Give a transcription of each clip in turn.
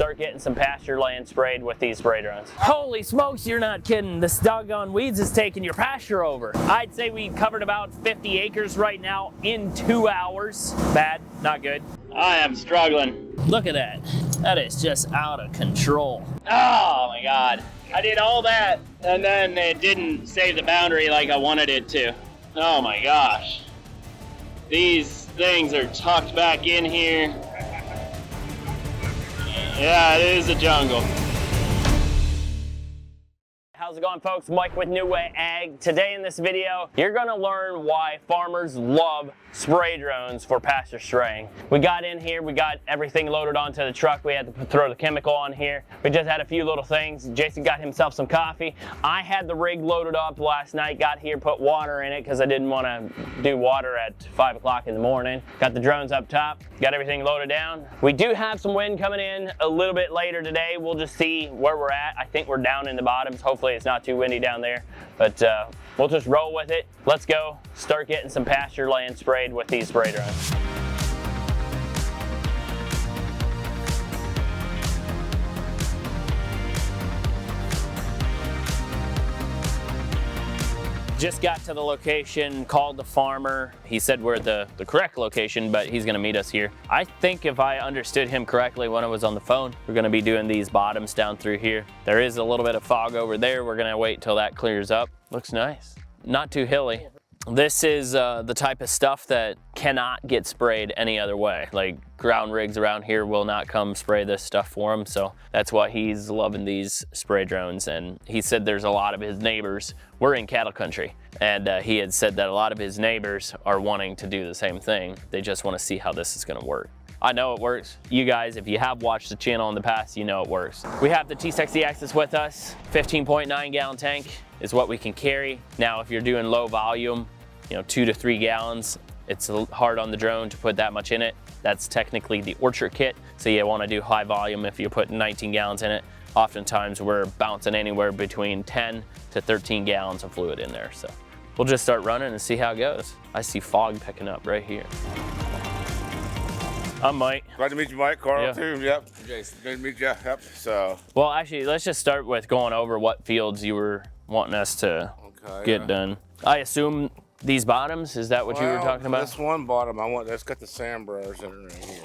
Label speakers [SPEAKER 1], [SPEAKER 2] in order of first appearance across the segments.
[SPEAKER 1] start getting some pasture land sprayed with these spray drones. Holy smokes, you're not kidding. This doggone weeds is taking your pasture over. I'd say we covered about 50 acres right now in 2 hours. Bad, not good. I am struggling. Look at that. That is just out of control. Oh my God. I did all that and then it didn't save the boundary like I wanted it to. Oh my gosh. These things are tucked back in here. Yeah, it is a jungle. How's it going, folks? Mike with NuWay Ag. Today in this video, you're gonna learn why farmers love spray drones for pasture spraying. We got in here, we got everything loaded onto the truck. We had to throw the chemical on here. We just had a few little things. Jason got himself some coffee. I had the rig loaded up last night, got here, put water in it because I didn't want to do water at 5 o'clock in the morning. Got the drones up top, got everything loaded down. We do have some wind coming in a little bit later today. We'll just see where we're at. I think we're down in the bottoms. Hopefully it's not too windy down there, but we'll just roll with it. Let's go start getting some pasture land sprayed with these spray drones. Just got to the location, called the farmer. He said we're at the correct location, but he's gonna meet us here. I think if I understood him correctly when I was on the phone, we're gonna be doing these bottoms down through here. There is a little bit of fog over there. We're gonna wait till that clears up. Looks nice. Not too hilly. This is the type of stuff that cannot get sprayed any other way. Like ground rigs around here will not come spray this stuff for him. So that's why he's loving these spray drones. And he said there's a lot of his neighbors, we're in cattle country. And he had said that a lot of his neighbors are wanting to do the same thing. They just want to see how this is gonna work. I know it works. You guys, if you have watched the channel in the past, you know it works. We have the T60 Axis with us. 15.9 gallon tank is what we can carry. Now, if you're doing low volume, 2 to 3 gallons, it's hard on the drone to put that much in it. That's technically the orchard kit. So you want to do high volume if you put 19 gallons in it. Oftentimes we're bouncing anywhere between 10 to 13 gallons of fluid in there. So we'll just start running and see how it goes. I see fog picking up right here. I'm Mike.
[SPEAKER 2] Glad to meet you, Mike. Carl, too. Yep. Jason, good to meet you. Yep. So.
[SPEAKER 1] Well, actually, let's just start with going over what fields you were wanting us to get done. I assume these bottoms, is that what you were talking about?
[SPEAKER 2] This one bottom, that's got the sandburrs in it right here.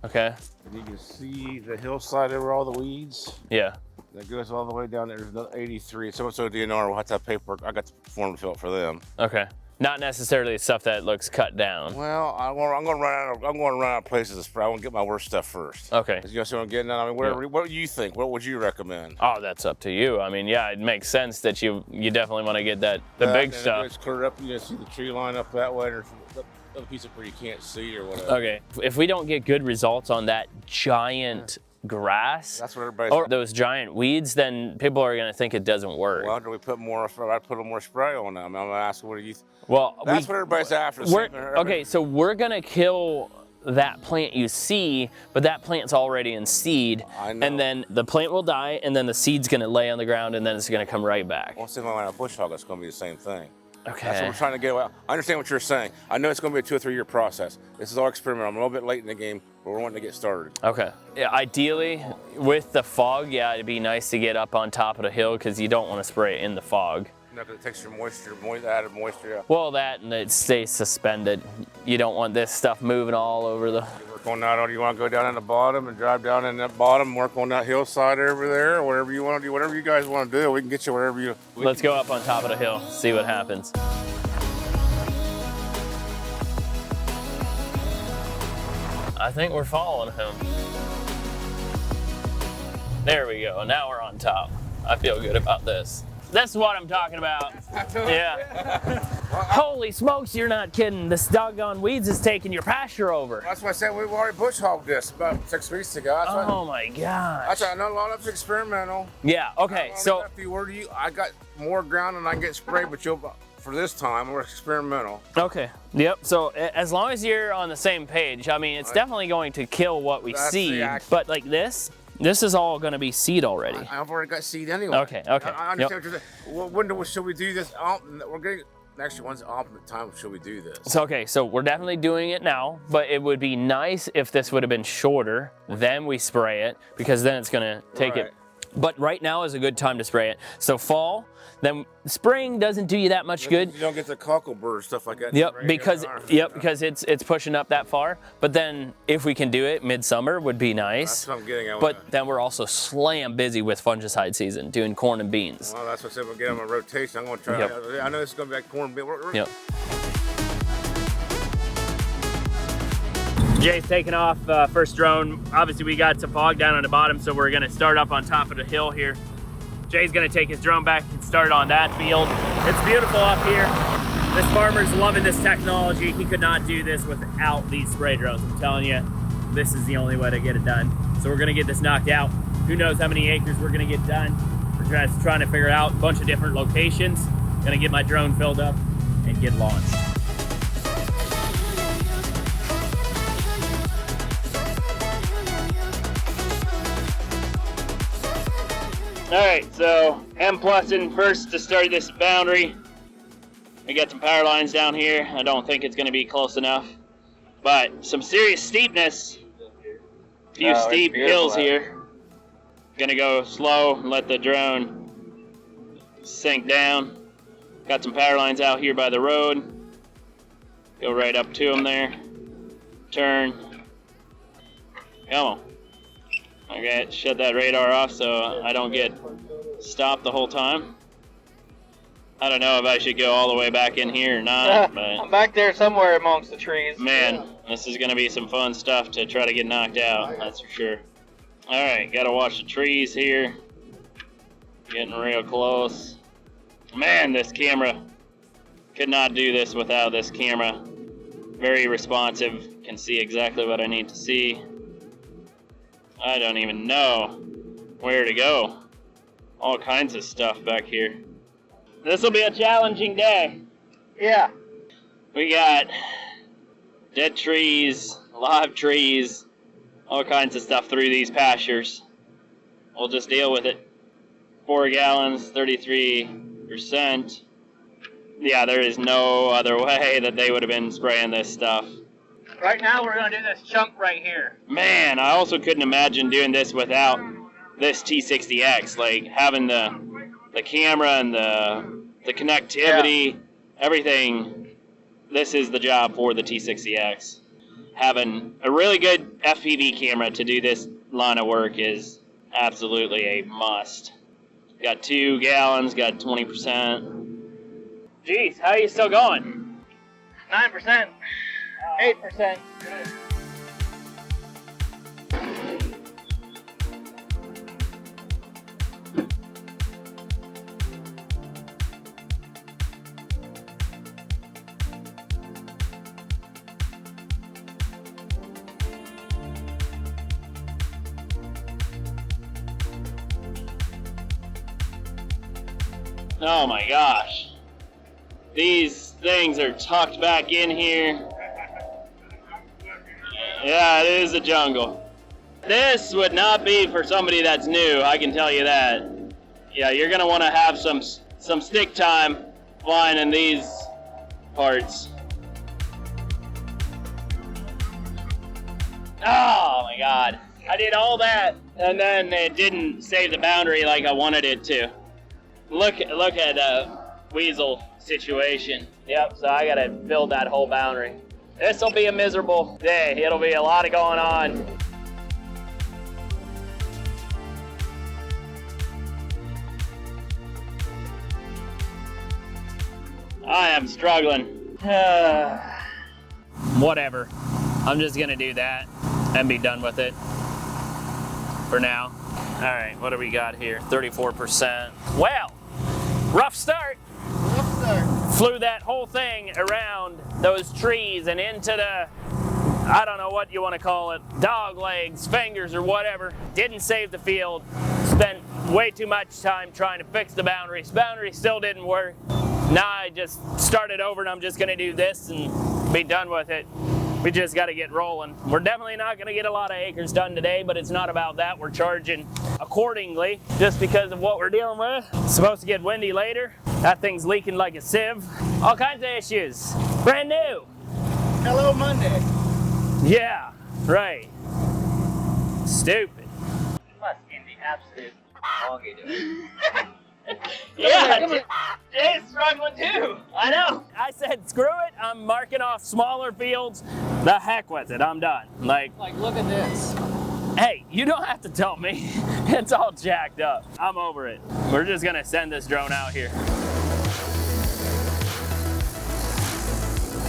[SPEAKER 2] Okay. And you can see the hillside over all the weeds.
[SPEAKER 1] Yeah.
[SPEAKER 2] That goes all the way down there. There's 83. So DNR will have to have paperwork. I got the form to fill out for them.
[SPEAKER 1] Okay. Not necessarily stuff that looks cut down.
[SPEAKER 2] Well, I'm going to run out of places to spray. I want to get my worst stuff first.
[SPEAKER 1] Okay.
[SPEAKER 2] You know what I'm getting at? I mean, whatever. Yeah. What do you think? What would you recommend?
[SPEAKER 1] Oh, that's up to you. I mean, yeah, it makes sense that you definitely want to get the big stuff.
[SPEAKER 2] It's clear up. You can see the tree line up that way. There's a piece of where you can't see or whatever.
[SPEAKER 1] Okay. If we don't get good results on that giant grass,
[SPEAKER 2] that's what everybody's
[SPEAKER 1] or those giant weeds, then people are going to think it doesn't work.
[SPEAKER 2] Well, do we put more? I put a little more spray on them. I'm going to ask, what do you?
[SPEAKER 1] Well,
[SPEAKER 2] that's what everybody's after.
[SPEAKER 1] Okay, so we're going to kill that plant you see, but that plant's already in seed.
[SPEAKER 2] I know.
[SPEAKER 1] And then the plant will die, and then the seed's going to lay on the ground, and then it's going to come right back.
[SPEAKER 2] Well, see, when a bush hog, it's going to be the same thing.
[SPEAKER 1] Okay.
[SPEAKER 2] That's what we're trying to get away. I understand what you're saying. I know it's going to be a 2 or 3 year process. This is all experimental. I'm a little bit late in the game, but we're wanting to get started.
[SPEAKER 1] Okay. Yeah, ideally, with the fog, yeah, it'd be nice to get up on top of the hill because you don't want to spray it in the fog.
[SPEAKER 2] No, because it takes your added moisture. Yeah.
[SPEAKER 1] Well, that and it stays suspended. You don't want this stuff moving all over the...
[SPEAKER 2] You work on that, or do you want to go down in the bottom and drive down in that bottom, work on that hillside over there, or whatever you want to do, whatever you guys want to do, we can get you wherever you...
[SPEAKER 1] Let's go up on top of the hill, see what happens. I think we're following him. There we go, now we're on top. I feel good about this. This is what I'm talking about. Yeah. Holy smokes, you're not kidding. This doggone weeds is taking your pasture over.
[SPEAKER 2] That's why I said we already bush hogged this about 6 weeks ago.
[SPEAKER 1] Oh my gosh.
[SPEAKER 2] That's why I know a lot of it's experimental.
[SPEAKER 1] Yeah, okay, so.
[SPEAKER 2] I got more ground than I can get sprayed, but for this time, we're experimental.
[SPEAKER 1] Okay, yep, so as long as you're on the same page, I mean, it's definitely going to kill what we see, but like this is all going to be seed already.
[SPEAKER 2] I've already got seed anyway.
[SPEAKER 1] Okay.
[SPEAKER 2] I understand what you're saying. When should we do this? Actually, when's the optimum time should we do this?
[SPEAKER 1] So, okay, so we're definitely doing it now, but it would be nice if this would have been shorter, then we spray it, because then it's gonna take it. But right now is a good time to spray it. So fall, then spring doesn't do you that much good.
[SPEAKER 2] You don't get the cockleburr stuff like that.
[SPEAKER 1] Yep, because it's pushing up that far. But then if we can do it midsummer would be nice.
[SPEAKER 2] That's what I'm getting at.
[SPEAKER 1] But then we're also slam busy with fungicide season, doing corn and beans.
[SPEAKER 2] Well, that's what I said. We'll get them a rotation. I'm gonna try.
[SPEAKER 1] Yep.
[SPEAKER 2] I know this is gonna be like corn and beans.
[SPEAKER 1] Yep. Jay's taking off first drone. Obviously we got some fog down on the bottom, so we're gonna start up on top of the hill here. Jay's gonna take his drone back and start on that field. It's beautiful up here. This farmer's loving this technology. He could not do this without these spray drones. I'm telling you, this is the only way to get it done. So we're gonna get this knocked out. Who knows how many acres we're gonna get done. We're just trying to figure out a bunch of different locations. Gonna get my drone filled up and get launched. All right, so M plussing first to start this boundary. I got some power lines down here. I don't think it's gonna be close enough, but some serious steepness. A few steep hills here. Gonna go slow and let the drone sink down. Got some power lines out here by the road. Go right up to them there. Turn. Come on. Okay, shut that radar off so I don't get stopped the whole time. I don't know if I should go all the way back in here or not, but
[SPEAKER 3] I'm back there somewhere amongst the trees.
[SPEAKER 1] man, this is gonna be some fun stuff to try to get knocked out, that's for sure. All right, gotta watch the trees here. Getting real close. Man, this camera. Could not do this without this camera. Very responsive, can see exactly what I need to see. I don't even know where to go. All kinds of stuff back here. This will be a challenging day.
[SPEAKER 3] Yeah.
[SPEAKER 1] We got dead trees, live trees, all kinds of stuff through these pastures. We'll just deal with it. 4 gallons, 33%. Yeah, there is no other way that they would have been spraying this stuff.
[SPEAKER 3] Right now we're gonna do this chunk right here.
[SPEAKER 1] Man, I also couldn't imagine doing this without this T60X, like having the camera and the connectivity, everything. This is the job for the T60X. Having a really good FPV camera to do this line of work is absolutely a must. Got 2 gallons, got 20%. Jeez, how are you still going?
[SPEAKER 3] 9%. 8%.
[SPEAKER 1] Oh my gosh. These things are tucked back in here. Yeah, it is a jungle. This would not be for somebody that's new, I can tell you that. Yeah, you're gonna wanna have some stick time flying in these parts. Oh my God. I did all that and then it didn't save the boundary like I wanted it to. Look at weasel situation. Yep, so I gotta build that whole boundary. This'll be a miserable day. It'll be a lot of going on. I am struggling. Whatever. I'm just gonna do that and be done with it for now. All right, what do we got here? 34%. Well, rough start.
[SPEAKER 3] Rough start.
[SPEAKER 1] Flew that whole thing around those trees and into the, I don't know what you want to call it, dog legs, fingers, or whatever. Didn't save the field. Spent way too much time trying to fix the boundaries. Boundary still didn't work. Now I just started over and I'm just gonna do this and be done with it. We just got to get rolling. We're definitely not going to get a lot of acres done today, but it's not about that. We're charging accordingly just because of what we're dealing with. It's supposed to get windy later. That thing's leaking like a sieve. All kinds of issues. Brand new.
[SPEAKER 3] Hello, Monday.
[SPEAKER 1] Yeah, right. Stupid.
[SPEAKER 3] Must in the absolute negative.
[SPEAKER 1] Yeah,
[SPEAKER 3] Jay's struggling too.
[SPEAKER 1] I know. I said, screw it. I'm marking off smaller fields. The heck with it. I'm done. Like,
[SPEAKER 3] Look at this.
[SPEAKER 1] hey, you don't have to tell me. It's all jacked up. I'm over it. We're just gonna send this drone out here.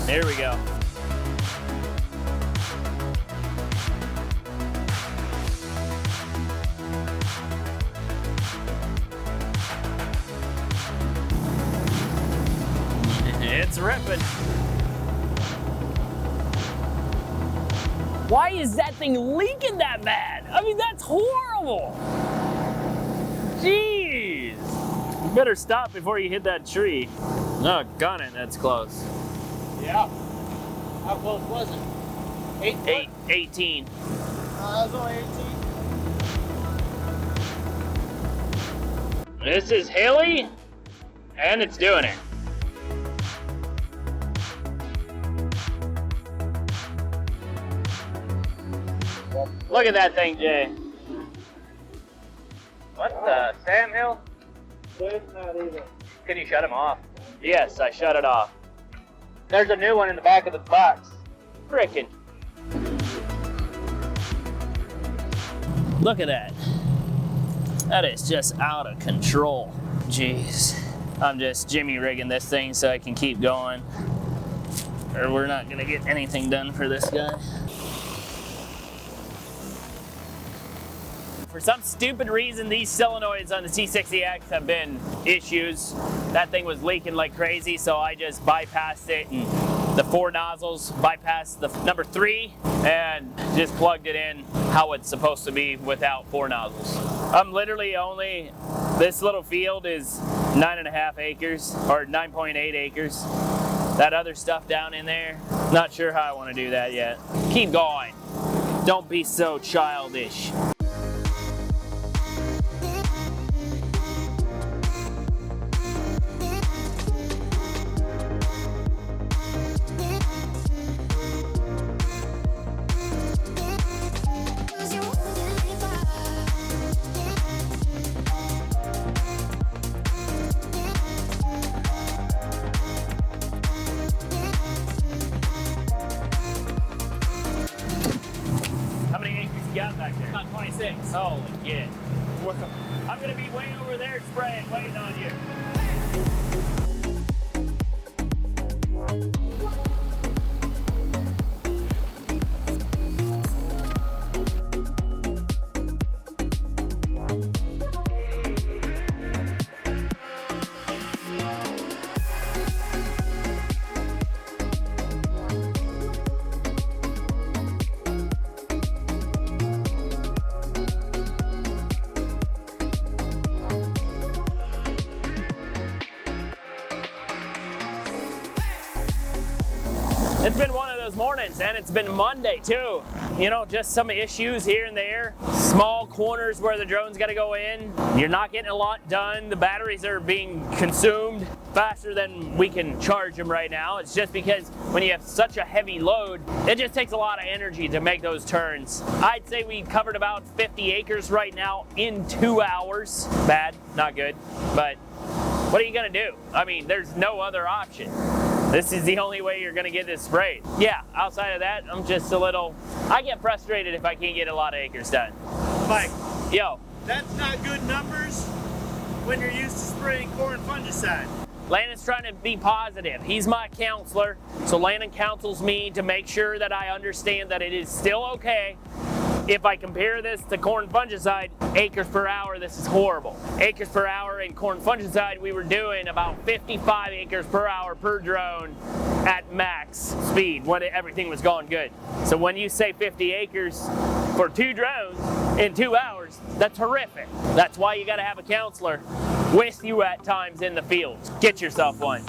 [SPEAKER 1] Here we go. It's ripping. Why is that thing leaking that bad? I mean, that's horrible. Jeez. You better stop before you hit that tree. Oh, gun it, that's close.
[SPEAKER 3] Yeah. How close was it?
[SPEAKER 1] 18.
[SPEAKER 3] It was only 18.
[SPEAKER 1] This is hilly, and it's doing it. Look at that thing, Jay.
[SPEAKER 3] What the Sam Hill? Not either. Can you shut him off?
[SPEAKER 1] Yes, I shut it off.
[SPEAKER 3] There's a new one in the back of the box.
[SPEAKER 1] Frickin'. Look at that. That is just out of control. Jeez. I'm just jimmy rigging this thing so I can keep going, or we're not gonna get anything done for this guy. For some stupid reason, these solenoids on the T60X have been issues. That thing was leaking like crazy, so I just bypassed it and the 4 nozzles, bypassed the number 3, and just plugged it in how it's supposed to be without 4 nozzles. I'm literally only, this little field is 9.5 acres, or 9.8 acres. That other stuff down in there, not sure how I want to do that yet. Keep going. Don't be so childish. Got back there?
[SPEAKER 3] About 26.
[SPEAKER 1] Holy shit. I'm gonna be way over there spraying, waiting on you. It's been one of those mornings, and it's been Monday too. You know, just some issues here and there. Small corners where the drone's gotta go in. You're not getting a lot done. The batteries are being consumed faster than we can charge them right now. It's just because when you have such a heavy load, it just takes a lot of energy to make those turns. I'd say we covered about 50 acres right now in 2 hours. Bad, not good, but what are you gonna do? I mean, there's no other option. This is the only way you're gonna get this sprayed. Yeah, outside of that, I'm just a little, I get frustrated if I can't get a lot of acres done.
[SPEAKER 4] Mike,
[SPEAKER 1] Yo,
[SPEAKER 4] that's not good numbers when you're used to spraying corn fungicide.
[SPEAKER 1] Landon's trying to be positive. He's my counselor, so Landon counsels me to make sure that I understand that it is still okay. If I compare this to corn fungicide, acres per hour, this is horrible. Acres per hour in corn fungicide, we were doing about 55 acres per hour per drone at max speed when everything was going good. So when you say 50 acres for 2 drones in 2 hours, that's horrific. That's why you gotta have a counselor with you at times in the field. Get yourself one.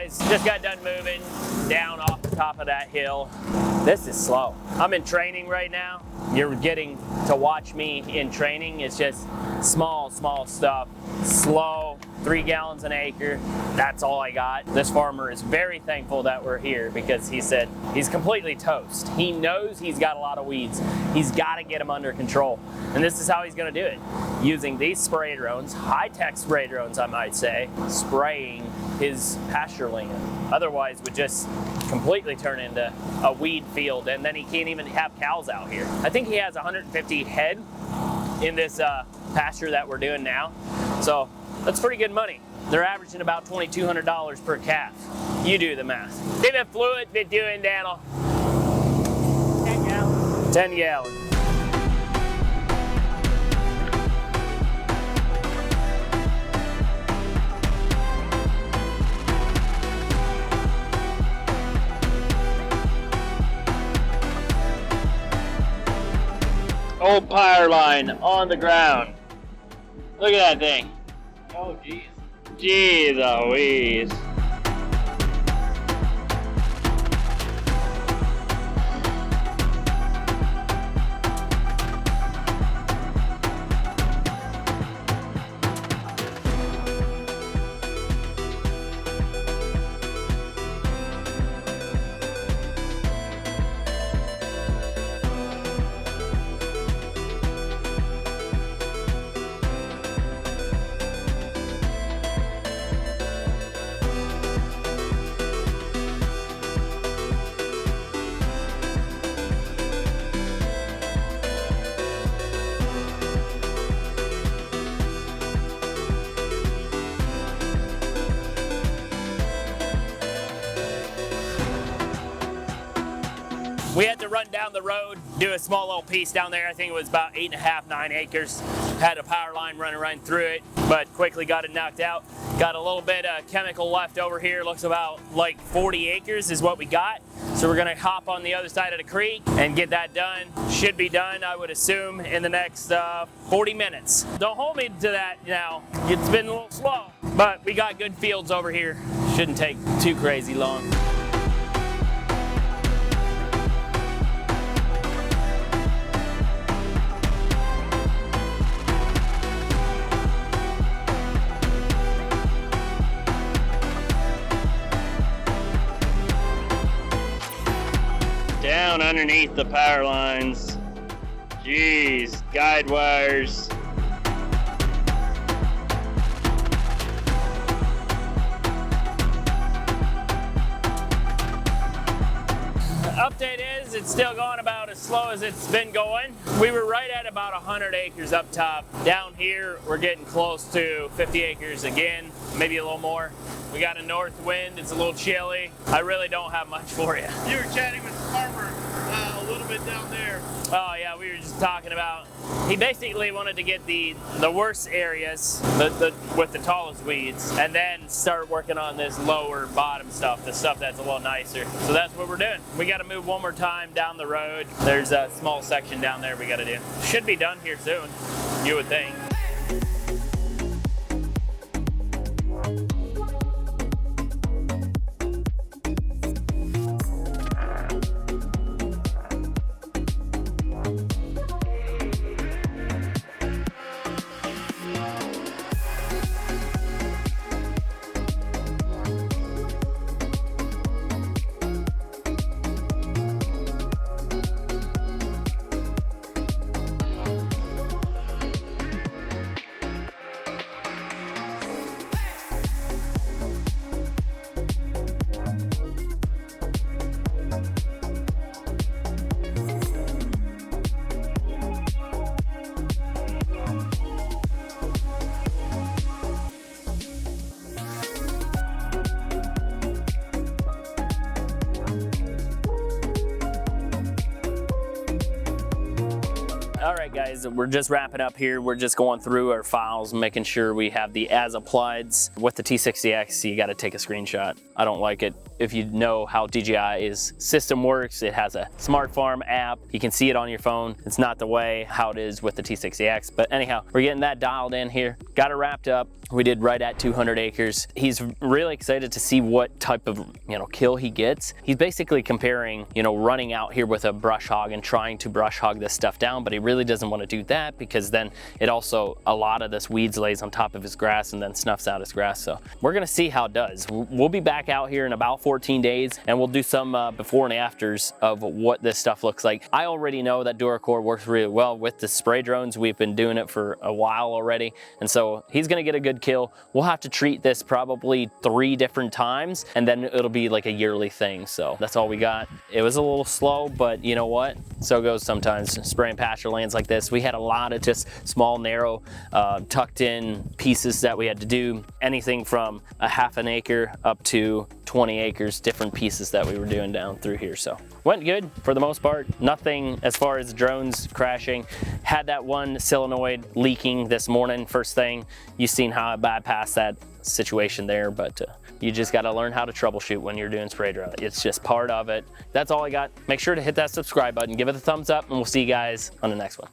[SPEAKER 1] guys, just got done moving down off the top of that hill. This is slow. I'm in training right now. You're getting to watch me in training. It's just small stuff, slow, 3 gallons an acre. That's all I got. This farmer is very thankful that we're here because he said he's completely toast. He knows he's got a lot of weeds. He's got to get them under control. And this is how he's going to do it. Using these spray drones, high-tech spray drones, I might say, spraying his pasture land. Otherwise, would just completely turn into a weed field, and then he can't even have cows out here. I think he has 150 head in this pasture that we're doing now. So that's pretty good money. They're averaging about $2,200 per calf. You do the math. See the fluid been doing, Daniel?
[SPEAKER 3] 10 gallons.
[SPEAKER 1] 10 gallons. Old power line on the ground. Look at that thing.
[SPEAKER 3] Oh, geez.
[SPEAKER 1] Jeez Louise. We had to run down the road, do a small little piece down there. I think it was about 8.5, 9 acres. Had a power line running right through it, but quickly got it knocked out. Got a little bit of chemical left over here. Looks about like 40 acres is what we got. So we're gonna hop on the other side of the creek and get that done. Should be done, I would assume, in the next 40 minutes. Don't hold me to that now. It's been a little slow, but we got good fields over here. Shouldn't take too crazy long. Down underneath the power lines. Jeez, guide wires. Update is it's still going about as slow as it's been going. We were right at about 100 acres up top. Down here, we're getting close to 50 acres again, maybe a little more. We got a north wind, it's a little chilly. I really don't have much for you.
[SPEAKER 4] You were chatting with the farmer a little bit down there.
[SPEAKER 1] Oh yeah, we were just talking about, he basically wanted to get the worst areas, with the tallest weeds, and then start working on this lower bottom stuff, the stuff that's a little nicer. So that's what we're doing. We gotta move one more time down the road. There's a small section down there we gotta do. Should be done here soon, you would think. All right, guys, we're just wrapping up here. We're just going through our files, making sure we have the as applieds. With the T60X, you gotta take a screenshot. I don't like it. If you know how DJI's system works, it has a smart farm app. You can see it on your phone. It's not the way how it is with the T60X. But anyhow, we're getting that dialed in here. Got it wrapped up. We did right at 200 acres. He's really excited to see what type of, kill he gets. He's basically comparing, running out here with a brush hog and trying to brush hog this stuff down, but he really doesn't want to do that because then it also, a lot of this weeds lays on top of his grass and then snuffs out his grass. So we're gonna see how it does. We'll be back out here in about 14 days and we'll do some before and afters of what this stuff looks like. I already know that DuraCore works really well with the spray drones. We've been doing it for a while already. And so he's gonna get a good kill. We'll have to treat this probably 3 different times and then it'll be like a yearly thing. So that's all we got. It was a little slow, but you know what? So goes sometimes spraying pasture lands like this. We had a lot of just small, narrow, tucked in pieces that we had to do. Anything from a half an acre up to 20 acres, different pieces that we were doing down through here. So went good for the most part. Nothing as far as drones crashing. Had that one solenoid leaking this morning, first thing. You've seen how I bypassed that situation there, but you just got to learn how to troubleshoot when you're doing spray drone. It's just part of it. That's all I got. Make sure to hit that subscribe button, give it a thumbs up, and we'll see you guys on the next one.